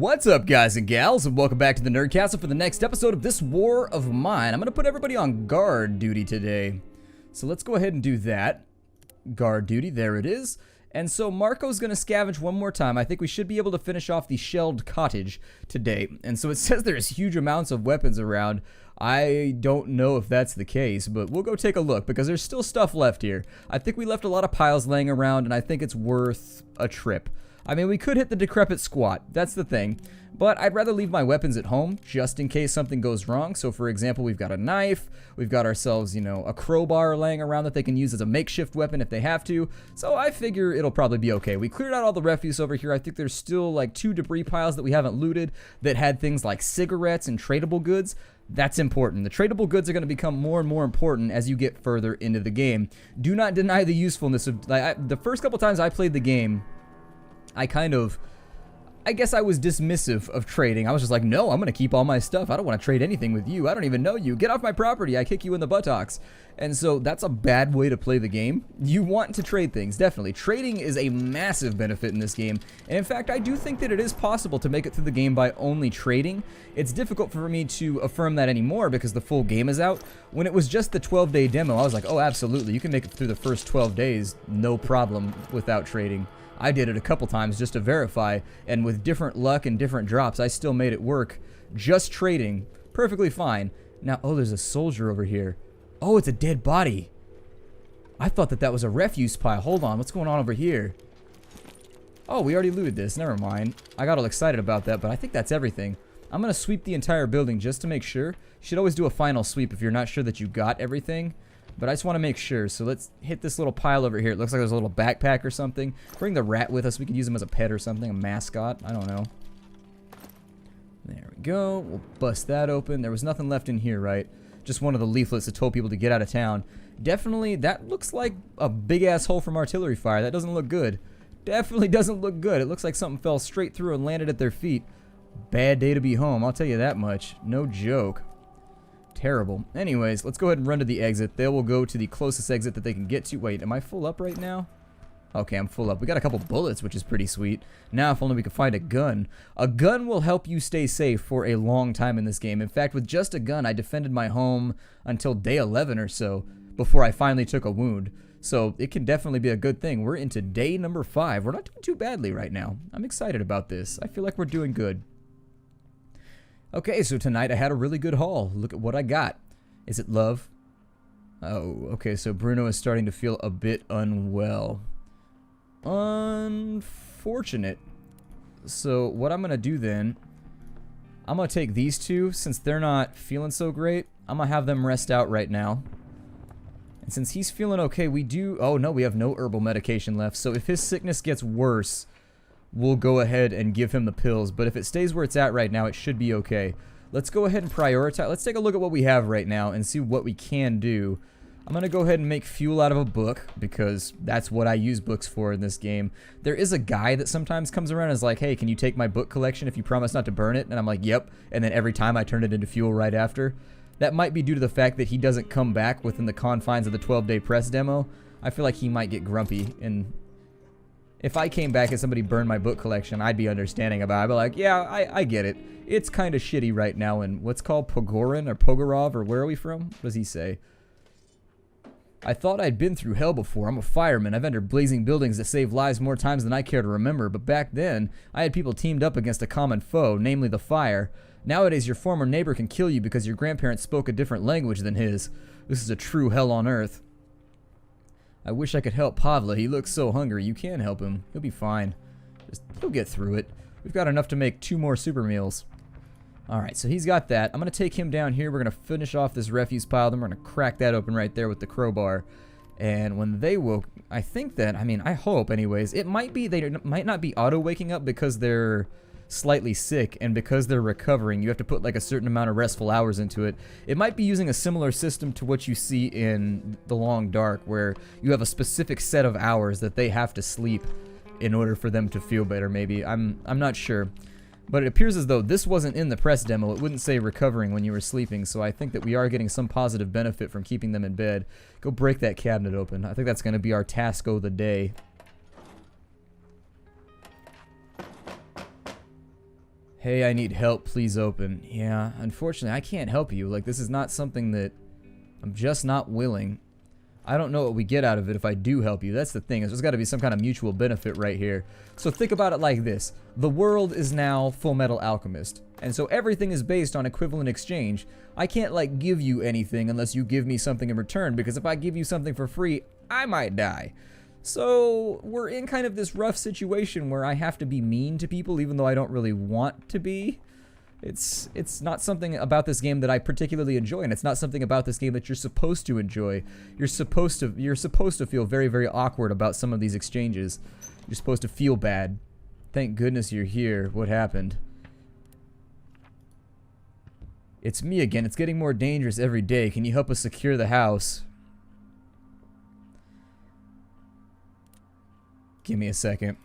What's up, guys and gals, and welcome back to the Nerd Castle for the next episode of this war of mine. I'm going to put everybody on guard duty today. So let's go ahead and do that. Guard duty, there it is. And so Marco's going to scavenge one more time. I think we should be able to finish off the shelled cottage today. And so it says there's huge amounts of weapons around. I don't know if that's the case, but we'll go take a look because there's still stuff left here. I think we left a lot of piles laying around, and I think it's worth a trip. I mean, we could hit the decrepit squat, that's the thing, but I'd rather leave my weapons at home just in case something goes wrong. So for example, we've got a knife, we've got ourselves, a crowbar laying around that they can use as a makeshift weapon if they have to, so I figure it'll probably be okay. We cleared out all the refuse over here. I think there's still like 2 debris piles that we haven't looted that had things like cigarettes and tradable goods. That's important. The tradable goods are going to become more and more important as you get further into the game. Do not deny the usefulness of, the first couple times I played the game, I guess I was dismissive of trading. I was just like, no, I'm going to keep all my stuff. I don't want to trade anything with you. I don't even know you. Get off my property. I kick you in the buttocks. And so that's a bad way to play the game. You want to trade things, definitely. Trading is a massive benefit in this game. And in fact, I do think that it is possible to make it through the game by only trading. It's difficult for me to affirm that anymore because the full game is out. When it was just the 12-day demo, I was like, oh, absolutely. You can make it through the first 12 days, no problem, without trading. I did it a couple times just to verify, and with different luck and different drops, I still made it work. Just trading, perfectly fine. Now, oh, there's a soldier over here. Oh, it's a dead body. I thought that was a refuse pile. Hold on, what's going on over here? Oh, we already looted this. Never mind. I got all excited about that, but I think that's everything. I'm going to sweep the entire building just to make sure. You should always do a final sweep if you're not sure that you got everything. But I just want to make sure, so let's hit this little pile over here. It looks like there's a little backpack or something. Bring the rat with us. We could use him as a pet or something, a mascot. I don't know. There we go. We'll bust that open. There was nothing left in here, right? Just one of the leaflets that told people to get out of town. Definitely, that looks like a big-ass hole from artillery fire. That doesn't look good. Definitely doesn't look good. It looks like something fell straight through and landed at their feet. Bad day to be home, I'll tell you that much. No joke. Terrible. Anyways, let's go ahead and run to the exit. They will go to the closest exit that they can get to. Wait, am I full up right now? Okay, I'm full up. We got a couple bullets, which is pretty sweet. Now, if only we could find a gun. A gun will help you stay safe for a long time in this game. In fact, with just a gun, I defended my home until day 11 or so before I finally took a wound. So it can definitely be a good thing. We're into day number 5. We're not doing too badly right now. I'm excited about this. I feel like we're doing good. Okay, so tonight I had a really good haul. Look at what I got. Is it love? Oh, okay, so Bruno is starting to feel a bit unwell. Unfortunate. So what I'm going to do then, I'm going to take these two, since they're not feeling so great, I'm going to have them rest out right now. And since he's feeling okay, oh no, we have no herbal medication left, so if his sickness gets worse, we'll go ahead and give him the pills, but if it stays where it's at right now, it should be okay. Let's go ahead and prioritize. Let's take a look at what we have right now and see what we can do. I'm going to go ahead and make fuel out of a book because that's what I use books for in this game. There is a guy that sometimes comes around and is like, hey, can you take my book collection if you promise not to burn it? And I'm like, yep. And then every time I turn it into fuel right after. That might be due to the fact that he doesn't come back within the confines of the 12-day press demo. I feel like he might get grumpy, and if I came back and somebody burned my book collection, I'd be understanding about it. I'd be like, yeah, I get it. It's kind of shitty right now in what's called Pogorin or Pogorov, or where are we from? What does he say? I thought I'd been through hell before. I'm a fireman. I've entered blazing buildings that save lives more times than I care to remember. But back then, I had people teamed up against a common foe, namely the fire. Nowadays, your former neighbor can kill you because your grandparents spoke a different language than his. This is a true hell on earth. I wish I could help Pavla. He looks so hungry. You can help him. He'll be fine. He'll get through it. We've got enough to make 2 more super meals. Alright, so he's got that. I'm going to take him down here. We're going to finish off this refuse pile. Then we're going to crack that open right there with the crowbar. And when they woke, I think that, I hope anyways, it might be, they might not be auto-waking up because they're slightly sick, and because they're recovering, you have to put like a certain amount of restful hours into it. It might be using a similar system to what you see in The Long Dark, where you have a specific set of hours that they have to sleep in order for them to feel better, maybe. I'm not sure. But it appears as though this wasn't in the press demo. It wouldn't say recovering when you were sleeping, so I think that we are getting some positive benefit from keeping them in bed. Go break that cabinet open. I think that's going to be our task of the day. Hey, I need help, please open. Yeah, unfortunately, I can't help you. Like, this is not something that I'm just not willing. I don't know what we get out of it if I do help you. That's the thing. There's got to be some kind of mutual benefit right here. So think about it like this. The world is now Full Metal Alchemist. And so everything is based on equivalent exchange. I can't, like, give you anything unless you give me something in return. Because if I give you something for free, I might die. So we're in kind of this rough situation where I have to be mean to people even though I don't really want to be. It's not something about this game that I particularly enjoy, and it's not something about this game that you're supposed to enjoy. You're supposed to feel very, very awkward about some of these exchanges. You're supposed to feel bad. Thank goodness you're here. What happened? It's me again. It's getting more dangerous every day. Can you help us secure the house? Give me a second.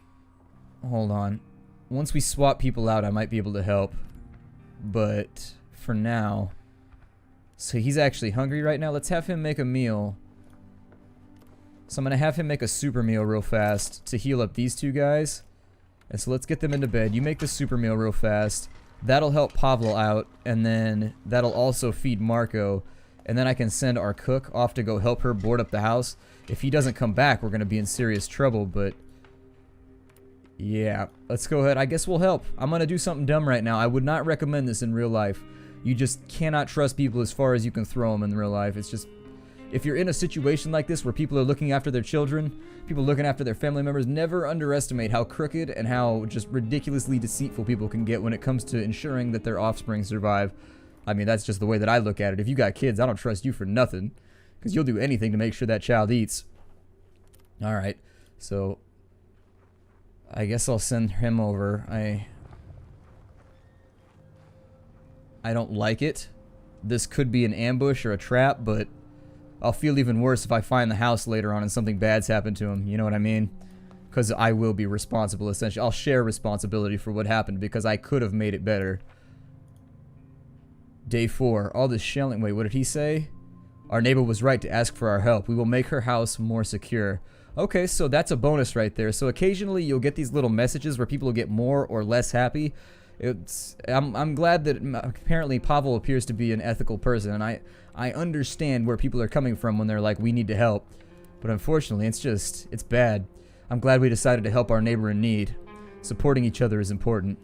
Hold on. Once we swap people out, I might be able to help. But for now, so he's actually hungry right now. Let's have him make a meal. So I'm gonna have him make a super meal real fast to heal up these two guys. And so let's get them into bed. You make the super meal real fast. That'll help Pavel out, and then that'll also feed Marco. And then I can send our cook off to go help her board up the house. If he doesn't come back, we're gonna be in serious trouble, but yeah, let's go ahead. I guess we'll help. I'm gonna do something dumb right now. I would not recommend this in real life. You just cannot trust people as far as you can throw them in real life. It's just, if you're in a situation like this where people are looking after their children, people looking after their family members, never underestimate how crooked and how just ridiculously deceitful people can get when it comes to ensuring that their offspring survive. I mean, that's just the way that I look at it. If you got kids, I don't trust you for nothing, because you'll do anything to make sure that child eats. Alright, so I guess I'll send him over. I don't like it. This could be an ambush or a trap, but I'll feel even worse if I find the house later on and something bad's happened to him. You know what I mean? Because I will be responsible, essentially. I'll share responsibility for what happened because I could have made it better. Day 4. All this shelling. Wait, what did he say? Our neighbor was right to ask for our help. We will make her house more secure. Okay, so that's a bonus right there. So occasionally you'll get these little messages where people will get more or less happy. I'm glad that apparently Pavel appears to be an ethical person, and I understand where people are coming from when they're like, we need to help. But unfortunately, it's bad. I'm glad we decided to help our neighbor in need. Supporting each other is important.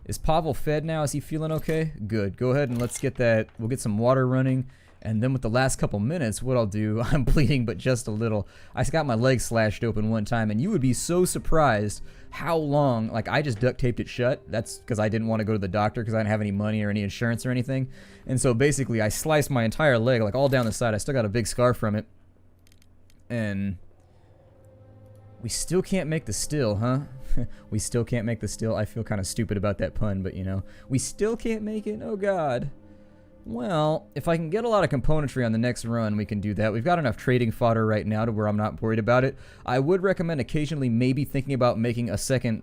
Is Pavel fed now? Is he feeling okay? Good. Go ahead and let's get that. We'll get some water running. And then with the last couple minutes, what I'll do, I'm bleeding but just a little. I got my leg slashed open one time, and you would be so surprised how long, like I just duct taped it shut. That's because I didn't want to go to the doctor because I didn't have any money or any insurance or anything. And so basically I sliced my entire leg, like all down the side. I still got a big scar from it. And we still can't make the still, huh? We still can't make the still. I feel kind of stupid about that pun, but you know. We still can't make it? Oh God. Well, if I can get a lot of componentry on the next run, we can do that. We've got enough trading fodder right now to where I'm not worried about it. I would recommend occasionally maybe thinking about making a second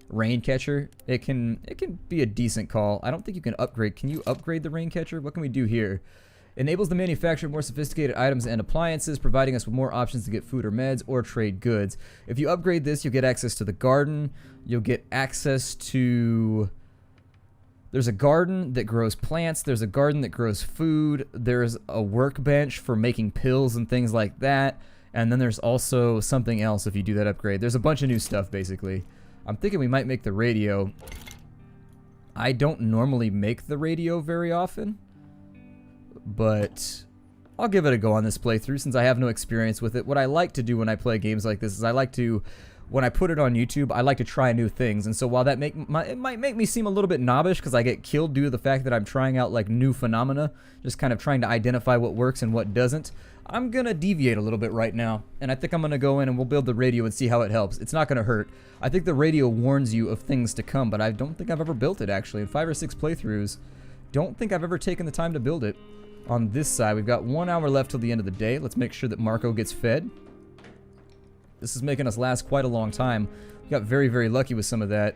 rain catcher. It can be a decent call. I don't think you can upgrade. Can you upgrade the rain catcher? What can we do here? Enables the manufacture of more sophisticated items and appliances, providing us with more options to get food or meds or trade goods. If you upgrade this, you'll get access to the garden. You'll get access to... There's a garden that grows plants. There's a garden that grows food. There's a workbench for making pills and things like that. And then there's also something else if you do that upgrade. There's a bunch of new stuff, basically. I'm thinking we might make the radio. I don't normally make the radio very often, but I'll give it a go on this playthrough since I have no experience with it. What I like to do when I play games like this is I like to... When I put it on YouTube, I like to try new things, and so while that it might make me seem a little bit knobbish because I get killed due to the fact that I'm trying out like new phenomena, just kind of trying to identify what works and what doesn't, I'm gonna deviate a little bit right now, and I think I'm gonna go in and we'll build the radio and see how it helps. It's not gonna hurt. I think the radio warns you of things to come, but I don't think I've ever built it actually in 5 or 6 playthroughs. Don't think I've ever taken the time to build it. On this side, we've got 1 hour left till the end of the day. Let's make sure that Marco gets fed. This is making us last quite a long time. We got very, very lucky with some of that.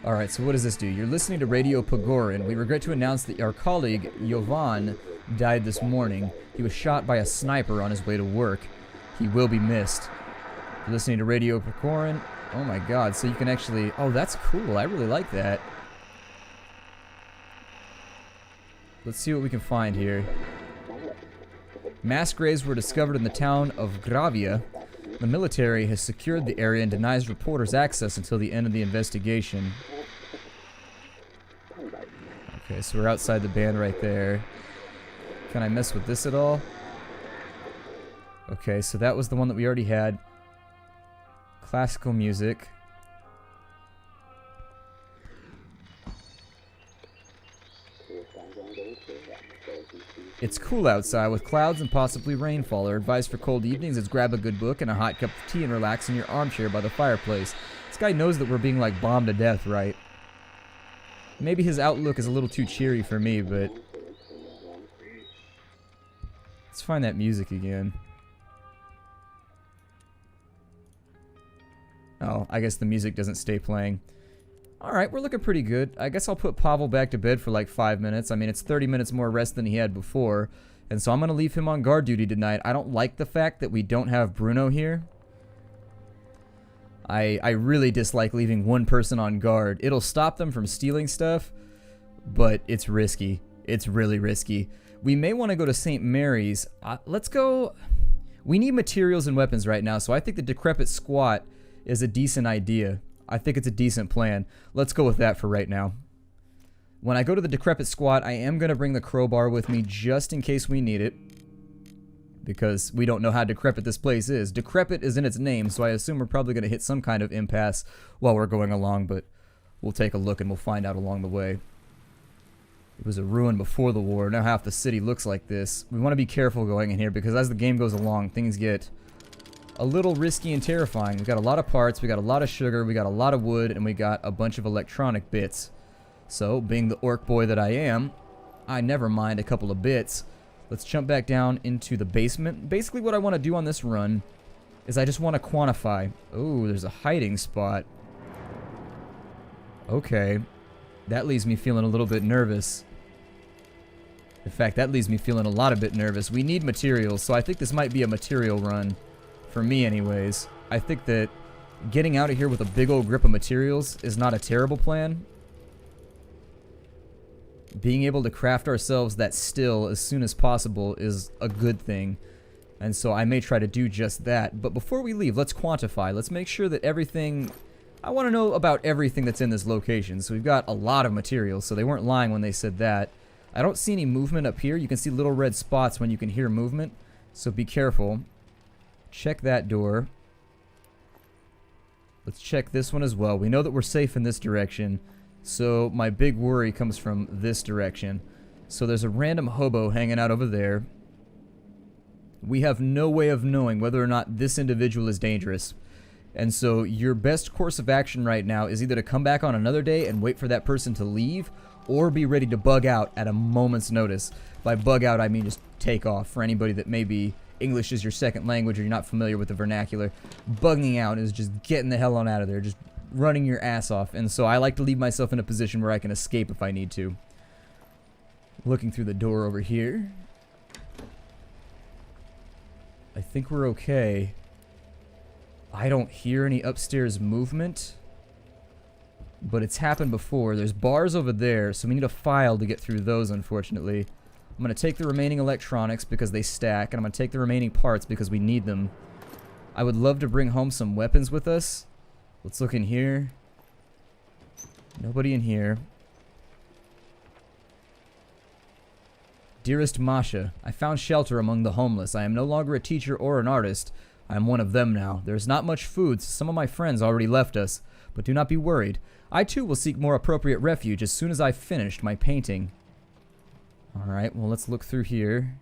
Alright, so what does this do? You're listening to Radio Pagorin. We regret to announce that our colleague, Jovan, died this morning. He was shot by a sniper on his way to work. He will be missed. You're listening to Radio Pagorin. Oh my god, so you can actually... Oh, that's cool. I really like that. Let's see what we can find here. Mass graves were discovered in the town of Gravia. The military has secured the area and denies reporters access until the end of the investigation. Okay, so we're outside the band right there. Can I mess with this at all? Okay, so that was the one that we already had. Classical music. It's cool outside with clouds and possibly rainfall. Our advice for cold evenings is grab a good book and a hot cup of tea and relax in your armchair by the fireplace. This guy knows that we're being like bombed to death, right? Maybe his outlook is a little too cheery for me, but... Let's find that music again. Oh, I guess the music doesn't stay playing. Alright, we're looking pretty good. I guess I'll put Pavel back to bed for like 5 minutes. I mean, it's 30 minutes more rest than he had before. And so I'm going to leave him on guard duty tonight. I don't like the fact that we don't have Bruno here. I really dislike leaving one person on guard. It'll stop them from stealing stuff, but it's risky. It's really risky. We may want to go to St. Mary's. Let's go... We need materials and weapons right now, so I think the decrepit squat is a decent idea. I think it's a decent plan. Let's go with that for right now. When I go to the decrepit squat, I am going to bring the crowbar with me just in case we need it. Because we don't know how decrepit this place is. Decrepit is in its name, so I assume we're probably going to hit some kind of impasse while we're going along, but we'll take a look and we'll find out along the way. It was a ruin before the war. Now half the city looks like this. We want to be careful going in here because as the game goes along, things get a little risky and terrifying. We got a lot of parts, we got a lot of sugar, we got a lot of wood, and we got a bunch of electronic bits. So, being the orc boy that I am, I never mind a couple of bits. Let's jump back down into the basement. Basically what I want to do on this run is I just want to quantify. Oh, there's a hiding spot. Okay. That leaves me feeling a little bit nervous. In fact, that leaves me feeling a lot a bit nervous. We need materials, so I think this might be a material run. For me anyways. I think that getting out of here with a big old grip of materials is not a terrible plan. Being able to craft ourselves that still as soon as possible is a good thing. And so I may try to do just that. But before we leave, let's quantify. Let's make sure that everything... I want to know about everything that's in this location. So we've got a lot of materials, so they weren't lying when they said that. I don't see any movement up here. You can see little red spots when you can hear movement. So be careful. Check that door. Let's check this one as well. We know that we're safe in this direction. So my big worry comes from this direction. So there's a random hobo hanging out over there. We have no way of knowing whether or not this individual is dangerous. And so your best course of action right now is either to come back on another day and wait for that person to leave, or be ready to bug out at a moment's notice. By bug out, I mean just take off. For anybody that maybe English is your second language or you're not familiar with the vernacular, bugging out is just getting the hell on out of there, just running your ass off. And so I like to leave myself in a position where I can escape if I need to. Looking through the door over here. I think we're okay. I don't hear any upstairs movement, but it's happened before. There's bars over there, so we need a file to get through those, unfortunately. I'm going to take the remaining electronics because they stack, and I'm going to take the remaining parts because we need them. I would love to bring home some weapons with us. Let's look in here. Nobody in here. Dearest Masha, I found shelter among the homeless. I am no longer a teacher or an artist. I am one of them now. There is not much food, so some of my friends already left us. But do not be worried. I too will seek more appropriate refuge as soon as I've finished my painting. Alright, well let's look through here.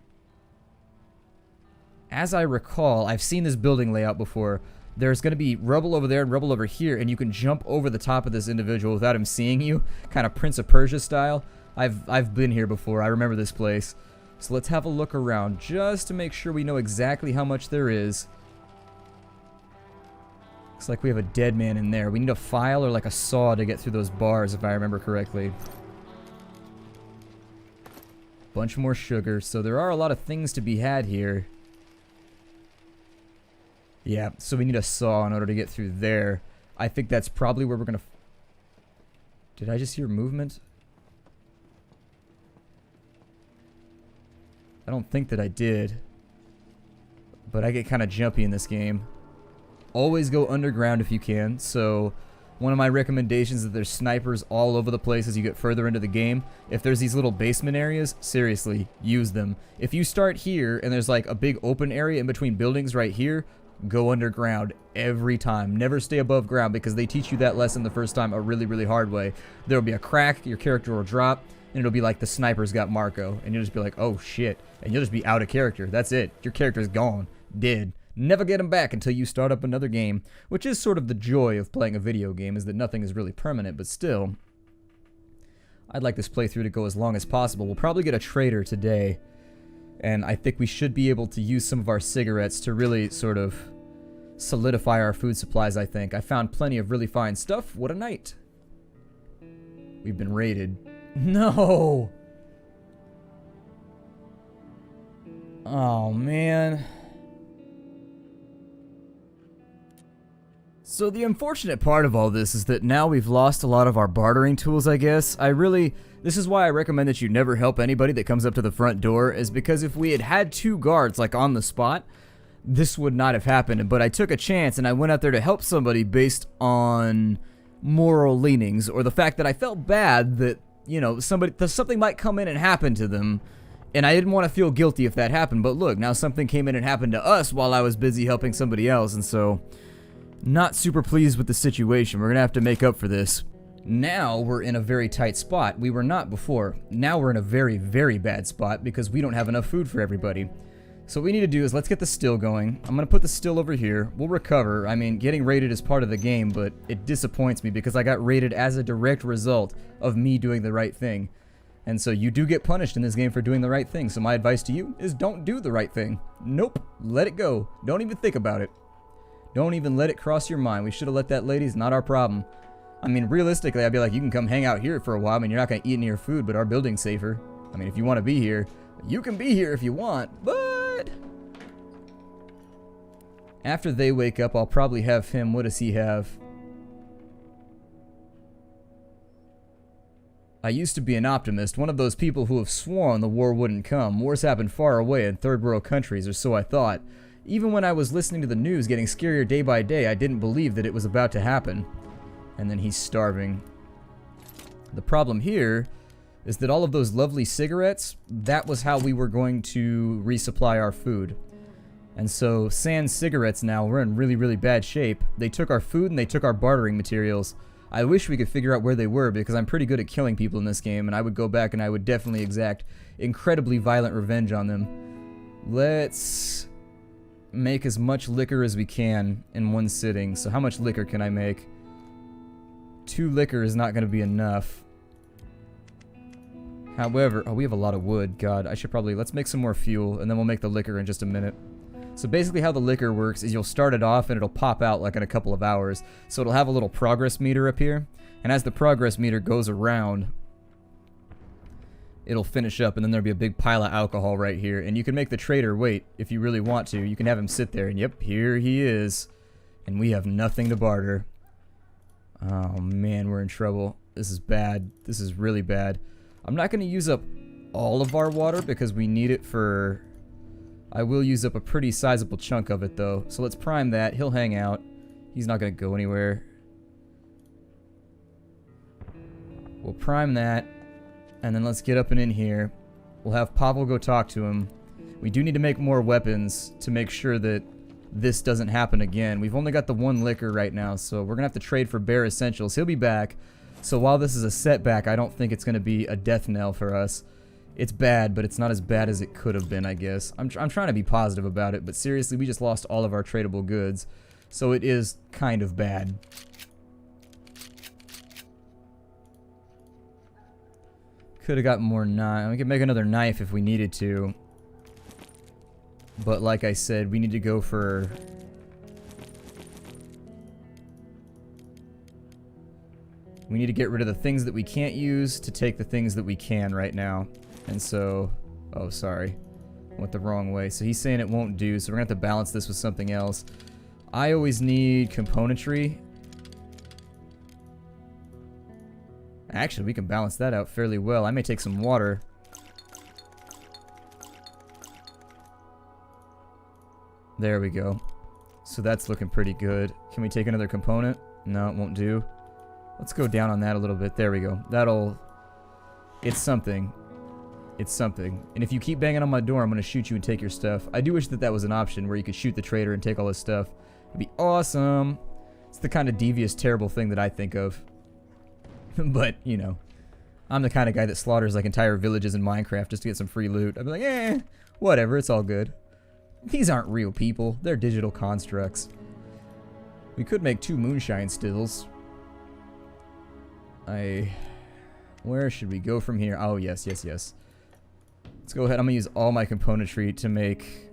As I recall, I've seen this building layout before. There's going to be rubble over there and rubble over here, and you can jump over the top of this individual without him seeing you. Kind of Prince of Persia style. I've been here before. I remember this place. So let's have a look around just to make sure we know exactly how much there is. Looks like we have a dead man in there. We need a file or like a saw to get through those bars if I remember correctly. Bunch more sugar. So there are a lot of things to be had here. Yeah, so we need a saw in order to get through there. I think that's probably where we're gonna... Did I just hear movement? I don't think that I did. But I get kind of jumpy in this game. Always go underground if you can. So one of my recommendations is that there's snipers all over the place as you get further into the game. If there's these little basement areas, seriously, use them. If you start here and there's like a big open area in between buildings right here, go underground every time. Never stay above ground because they teach you that lesson the first time a really, really hard way. There'll be a crack, your character will drop, and it'll be like the sniper's got Marco. And you'll just be like, oh shit. And you'll just be out of character. That's it. Your character's gone. Dead. Never get them back until you start up another game, which is sort of the joy of playing a video game, is that nothing is really permanent, but still, I'd like this playthrough to go as long as possible. We'll probably get a trader today, and I think we should be able to use some of our cigarettes to really sort of solidify our food supplies, I think. I found plenty of really fine stuff. What a night. We've been raided. No! Oh, man. So the unfortunate part of all this is that now we've lost a lot of our bartering tools, I guess. This is why I recommend that you never help anybody that comes up to the front door, is because if we had had 2 guards, like, on the spot, this would not have happened. But I took a chance and I went out there to help somebody based on moral leanings, or the fact that I felt bad that, you know, something might come in and happen to them, and I didn't want to feel guilty if that happened. But look, now something came in and happened to us while I was busy helping somebody else, and so... not super pleased with the situation. We're gonna have to make up for this. Now we're in a very tight spot. We were not before. Now we're in a very, very bad spot because we don't have enough food for everybody. So what we need to do is let's get the still going. I'm gonna put the still over here. We'll recover. I mean, getting raided is part of the game, but it disappoints me because I got raided as a direct result of me doing the right thing. And so you do get punished in this game for doing the right thing. So my advice to you is don't do the right thing. Nope. Let it go. Don't even think about it. Don't even let it cross your mind. We should have let that lady. It's not our problem. I mean, realistically, I'd be like, you can come hang out here for a while. I mean, you're not going to eat any of your food, but our building's safer. I mean, if you want to be here, you can be here if you want, but... after they wake up, I'll probably have him... what does he have? I used to be an optimist, one of those people who have sworn the war wouldn't come. Wars happen far away in third world countries, or so I thought. Even when I was listening to the news getting scarier day by day, I didn't believe that it was about to happen. And then he's starving. The problem here is that all of those lovely cigarettes, that was how we were going to resupply our food. And so, sans cigarettes now, we're in really, really bad shape. They took our food and they took our bartering materials. I wish we could figure out where they were because I'm pretty good at killing people in this game, and I would go back and I would definitely exact incredibly violent revenge on them. Let's... make as much liquor as we can in one sitting. So how much liquor can I make? 2 liquor is not going to be enough. However, oh, we have a lot of wood. God, I should probably... let's make some more fuel, and then we'll make the liquor in just a minute. So basically how the liquor works is you'll start it off, and it'll pop out like in a couple of hours. So it'll have a little progress meter up here, and as the progress meter goes around, it'll finish up, and then there'll be a big pile of alcohol right here. And you can make the trader wait if you really want to. You can have him sit there, and yep, here he is. And we have nothing to barter. Oh man, we're in trouble. This is bad. This is really bad. I'm not going to use up all of our water because we need it for... I will use up a pretty sizable chunk of it though. So let's prime that. He'll hang out. He's not going to go anywhere. We'll prime that. And then let's get up and in here. We'll have Pavel go talk to him. We do need to make more weapons to make sure that this doesn't happen again. We've only got the 1 liquor right now, so we're going to have to trade for bare essentials. He'll be back. So while this is a setback, I don't think it's going to be a death knell for us. It's bad, but it's not as bad as it could have been, I guess. I'm trying to be positive about it, but seriously, we just lost all of our tradable goods. So it is kind of bad. Could have got more knife. We could make another knife if we needed to. But like I said, we need to go for... we need to get rid of the things that we can't use to take the things that we can right now. And so... oh, sorry. Went the wrong way. So he's saying it won't do, so we're going to have to balance this with something else. I always need componentry. Actually, we can balance that out fairly well. I may take some water. There we go. So that's looking pretty good. Can we take another component? No, it won't do. Let's go down on that a little bit. There we go. That'll... It's something. It's something. And if you keep banging on my door, I'm going to shoot you and take your stuff. I do wish that that was an option where you could shoot the trader and take all his stuff. It'd be awesome. It's the kind of devious, terrible thing that I think of. But, you know, I'm the kind of guy that slaughters like entire villages in Minecraft just to get some free loot. I'd be like, eh, whatever, it's all good. These aren't real people. They're digital constructs. We could make 2 moonshine stills. Where should we go from here? Oh, yes, yes, yes. Let's go ahead. I'm going to use all my componentry to make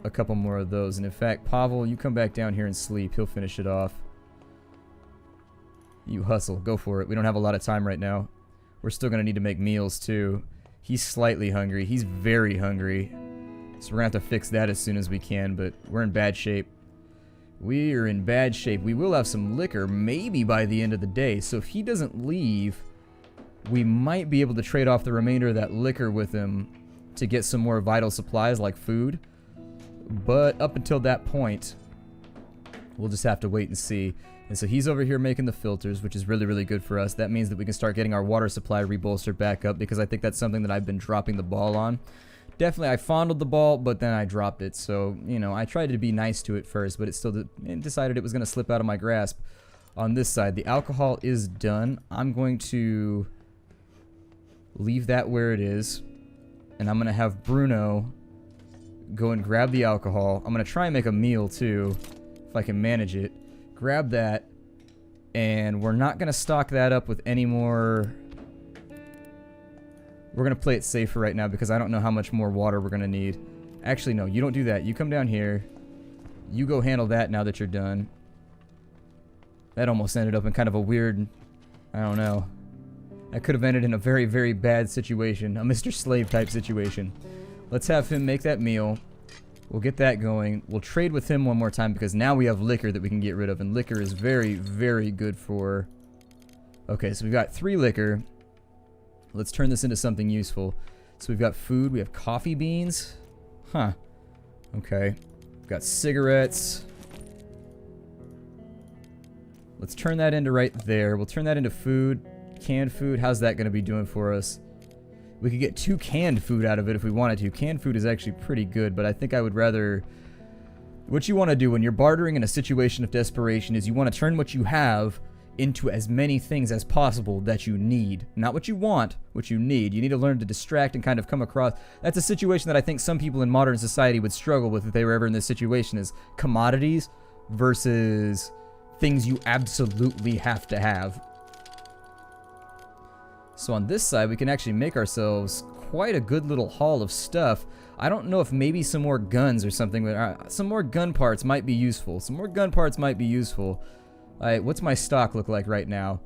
a couple more of those. And in fact, Pavel, you come back down here and sleep. He'll finish it off. You hustle. Go for it. We don't have a lot of time right now. We're still going to need to make meals, too. He's slightly hungry. He's very hungry. So we're going to have to fix that as soon as we can, but we're in bad shape. We are in bad shape. We will have some liquor maybe by the end of the day. So if he doesn't leave, we might be able to trade off the remainder of that liquor with him to get some more vital supplies like food. But up until that point, we'll just have to wait and see. And so he's over here making the filters, which is really, really good for us. That means that we can start getting our water supply rebolstered back up, because I think that's something that I've been dropping the ball on. Definitely, I fondled the ball, but then I dropped it. So, you know, I tried to be nice to it first, but it decided it was going to slip out of my grasp. On this side, the alcohol is done. I'm going to leave that where it is, and I'm going to have Bruno go and grab the alcohol. I'm going to try and make a meal, too, if I can manage it. Grab that, and we're not going to stock that up with any more... We're going to play it safe for right now because I don't know how much more water we're going to need. Actually, no, you don't do that. You come down here. You go handle that now that you're done. That almost ended up in kind of a weird... I don't know. That could have ended in a very, very bad situation. A Mr. Slave type situation. Let's have him make that meal. We'll get that going. We'll trade with him one more time because now we have liquor that we can get rid of. And liquor is very, very good for... Okay, so we've got 3 liquor. Let's turn this into something useful. So we've got food. We have coffee beans. Huh. Okay. We've got cigarettes. Let's turn that into right there. We'll turn that into food. Canned food. How's that going to be doing for us? We could get 2 canned food out of it if we wanted to. Canned food is actually pretty good, but I think I would rather... What you want to do when you're bartering in a situation of desperation is you want to turn what you have into as many things as possible that you need. Not what you want, what you need. You need to learn to distract and kind of come across... That's a situation that I think some people in modern society would struggle with if they were ever in this situation, is commodities versus things you absolutely have to have. So on this side, we can actually make ourselves quite a good little haul of stuff. I don't know if maybe some more guns or something, but some more gun parts might be useful. Some more gun parts might be useful. What's my stock look like right now?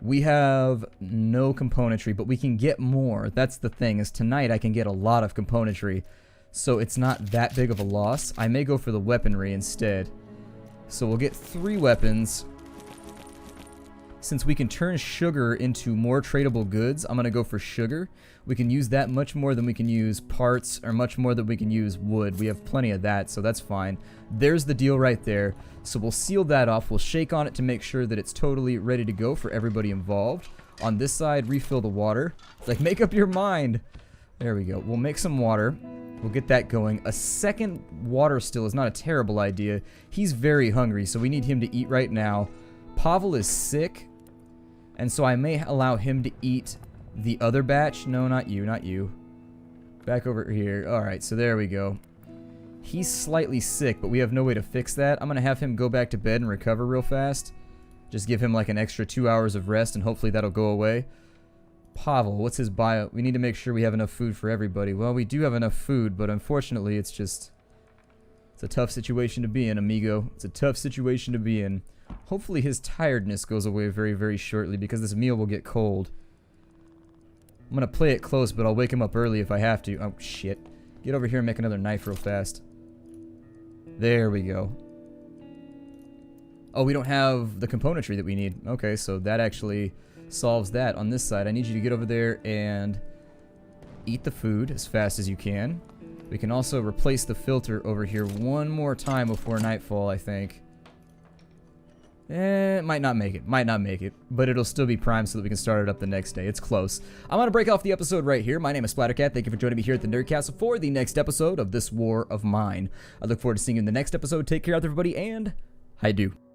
We have no componentry, but we can get more. That's the thing, is tonight I can get a lot of componentry. So it's not that big of a loss. I may go for the weaponry instead. So we'll get 3 weapons. Since we can turn sugar into more tradable goods, I'm going to go for sugar. We can use that much more than we can use parts, or much more than we can use wood. We have plenty of that, so that's fine. There's the deal right there. So we'll seal that off. We'll shake on it to make sure that it's totally ready to go for everybody involved. On this side, refill the water. It's like, make up your mind. There we go. We'll make some water. We'll get that going. A second water still is not a terrible idea. He's very hungry, so we need him to eat right now. Pavel is sick, and so I may allow him to eat the other batch. No, not you, not you. Back over here. Alright, so there we go. He's slightly sick, but we have no way to fix that. I'm going to have him go back to bed and recover real fast. Just give him like an extra 2 hours of rest, and hopefully that'll go away. Pavel, what's his bio? We need to make sure we have enough food for everybody. Well, we do have enough food, but unfortunately it's just... It's a tough situation to be in, amigo. It's a tough situation to be in. Hopefully his tiredness goes away very, very shortly, because this meal will get cold. I'm going to play it close, but I'll wake him up early if I have to. Oh, shit. Get over here and make another knife real fast. There we go. Oh, we don't have the componentry that we need. Okay, so that actually solves that on this side. I need you to get over there and eat the food as fast as you can. We can also replace the filter over here one more time before nightfall, I think. Might not make it, but it'll still be primed so that we can start it up the next day. It's close. I'm gonna break off the episode right here. My name is Splattercat. Thank you for joining me here at the Nerd Castle for the next episode of this war of mine. I look forward to seeing you in the next episode. Take care out there, everybody, and I do.